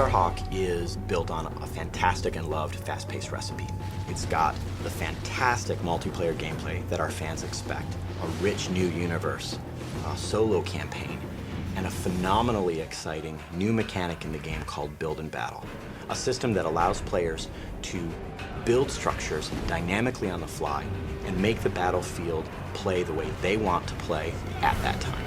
Starhawk is built on a fantastic and loved fast-paced recipe. It's got the fantastic multiplayer gameplay that our fans expect, a rich new universe, a solo campaign, and a phenomenally exciting new mechanic in the game called Build and Battle, a system that allows players to build structures dynamically on the fly and make the battlefield play the way they want to play at that time.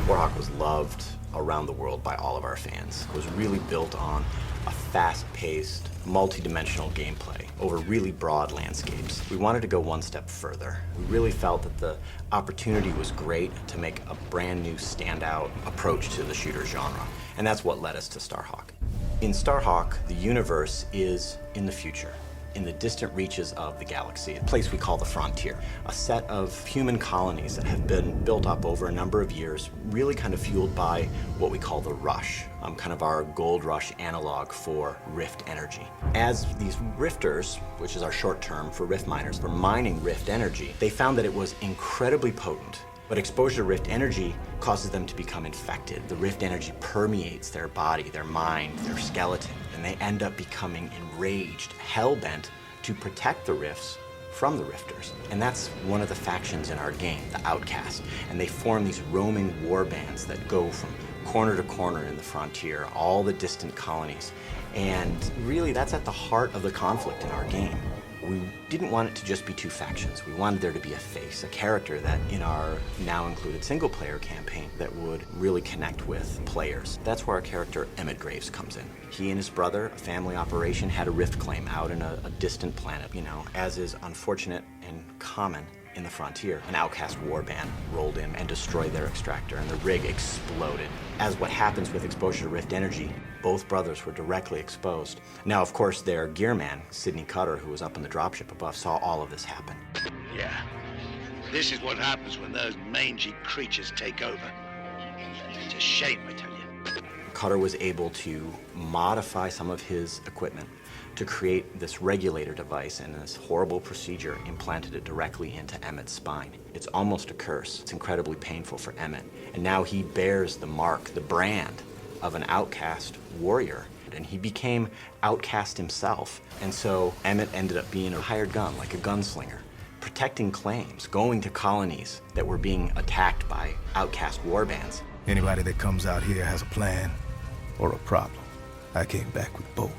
Warhawk was loved around the world by all of our fans. It was really built on a fast-paced, multi-dimensional gameplay over really broad landscapes. We wanted to go one step further. We really felt that the opportunity was great to make a brand new standout approach to the shooter genre, and that's what led us to Starhawk. In Starhawk, the universe is in the future, in the distant reaches of the galaxy, a place we call the Frontier, a set of human colonies that have been built up over a number of years, really kind of fueled by what we call the Rush, kind of our gold rush analog for Rift energy. As these rifters, which is our short term for rift miners, were mining Rift energy, they found that it was incredibly potent. But exposure to Rift energy causes them to become infected. The Rift energy permeates their body, their mind, their skeleton, and they end up becoming enraged, hell-bent to protect the Rifts from the Rifters. And that's one of the factions in our game, the Outcast. And they form these roaming war bands that go from corner to corner in the Frontier, all the distant colonies. And really, that's at the heart of the conflict in our game. We didn't want it to just be two factions. We wanted there to be a face, a character that in our now included single player campaign that would really connect with players. That's where our character Emmett Graves comes in. He and his brother, a family operation, had a rift claim out in a distant planet, as is unfortunate and common in the Frontier. An outcast warband rolled in and destroyed their extractor, and the rig exploded. As what happens with exposure to Rift energy, both brothers were directly exposed. Now, of course, their gearman, Sidney Cutter, who was up in the dropship above, saw all of this happen. Yeah, this is what happens when those mangy creatures take over. It's a shame, I tell you. Cutter was able to modify some of his equipment to create this regulator device, and this horrible procedure implanted it directly into Emmett's spine. It's almost a curse. It's incredibly painful for Emmett. And now he bears the mark, the brand of an outcast warrior. And he became outcast himself. And so Emmett ended up being a hired gun, like a gunslinger, protecting claims, going to colonies that were being attacked by outcast warbands. Anybody that comes out here has a plan or a problem. I came back with both.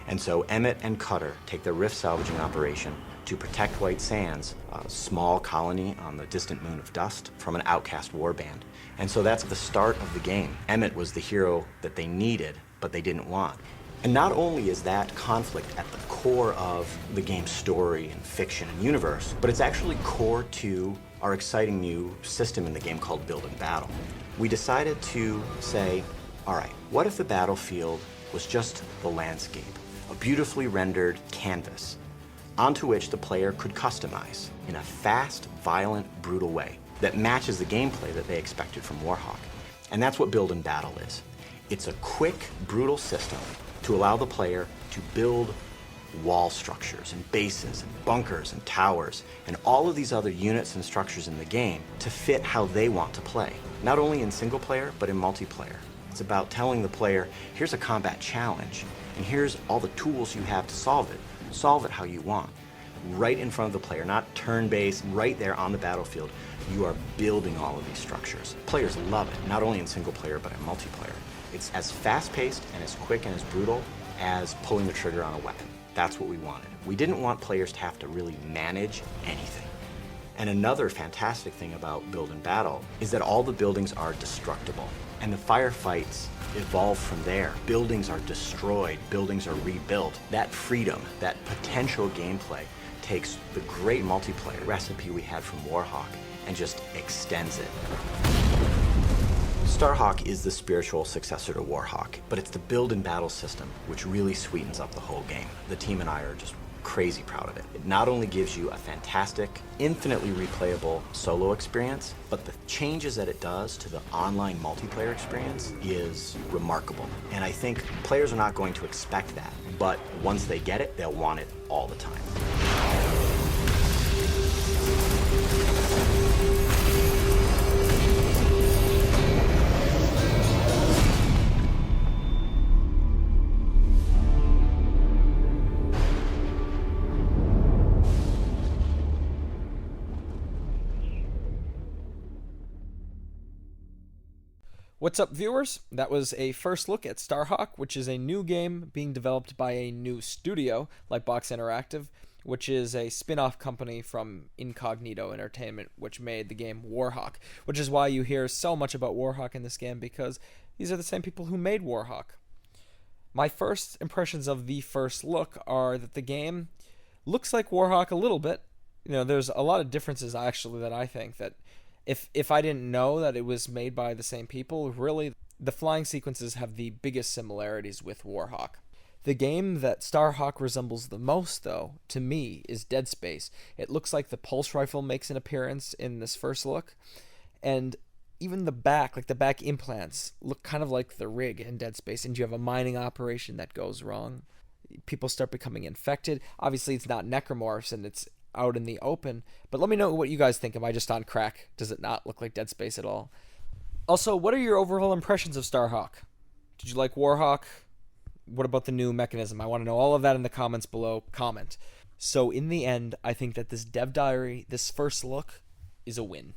And so Emmett and Cutter take their rift salvaging operation to protect White Sands, a small colony on the distant moon of Dust, from an outcast warband. And so that's the start of the game. Emmett was the hero that they needed, but they didn't want. And not only is that conflict at the core of the game's story and fiction and universe, but it's actually core to our exciting new system in the game called Build and Battle. We decided to say, all right, what if the battlefield was just the landscape? A beautifully rendered canvas onto which the player could customize in a fast, violent, brutal way that matches the gameplay that they expected from Warhawk. And that's what Build and Battle is. It's a quick, brutal system to allow the player to build wall structures and bases and bunkers and towers and all of these other units and structures in the game to fit how they want to play, not only in single player, but in multiplayer. It's about telling the player, here's a combat challenge, and here's all the tools you have to solve it. Solve it how you want. Right in front of the player, not turn-based, right there on the battlefield. You are building all of these structures. Players love it, not only in single player, but in multiplayer. It's as fast-paced and as quick and as brutal as pulling the trigger on a weapon. That's what we wanted. We didn't want players to have to really manage anything. And another fantastic thing about Build and Battle is that all the buildings are destructible. And the firefights evolve from there. Buildings are destroyed, buildings are rebuilt. That freedom, that potential gameplay takes the great multiplayer recipe we had from Warhawk and just extends it. Starhawk is the spiritual successor to Warhawk, but it's the Build and Battle system which really sweetens up the whole game. The team and I are just crazy proud of it. It not only gives you a fantastic, infinitely replayable solo experience, but the changes that it does to the online multiplayer experience is remarkable. And I think players are not going to expect that, but once they get it, they'll want it all the time. What's up, viewers? That was a first look at Starhawk, which is a new game being developed by a new studio, LightBox Interactive, which is a spin-off company from Incognito Entertainment, which made the game Warhawk, which is why you hear so much about Warhawk in this game, because these are the same people who made Warhawk. My first impressions of the first look are that the game looks like Warhawk a little bit. You know, there's a lot of differences, actually, that I think that if I didn't know that it was made by the same people, really, the flying sequences have the biggest similarities with Warhawk. The game that Starhawk resembles the most, though, to me, is Dead Space. It looks like the pulse rifle makes an appearance in this first look, and even the back implants, look kind of like the rig in Dead Space, and you have a mining operation that goes wrong. People start becoming infected. Obviously, it's not necromorphs, and it's out in the open, but let me know what you guys think. Am I just on crack? Does it not look like Dead Space at all? Also, what are your overall impressions of Starhawk? Did you like Warhawk? What about the new mechanism? I want to know all of that in the comments below. Comment. So in the end, I think that this dev diary, this first look, is a win.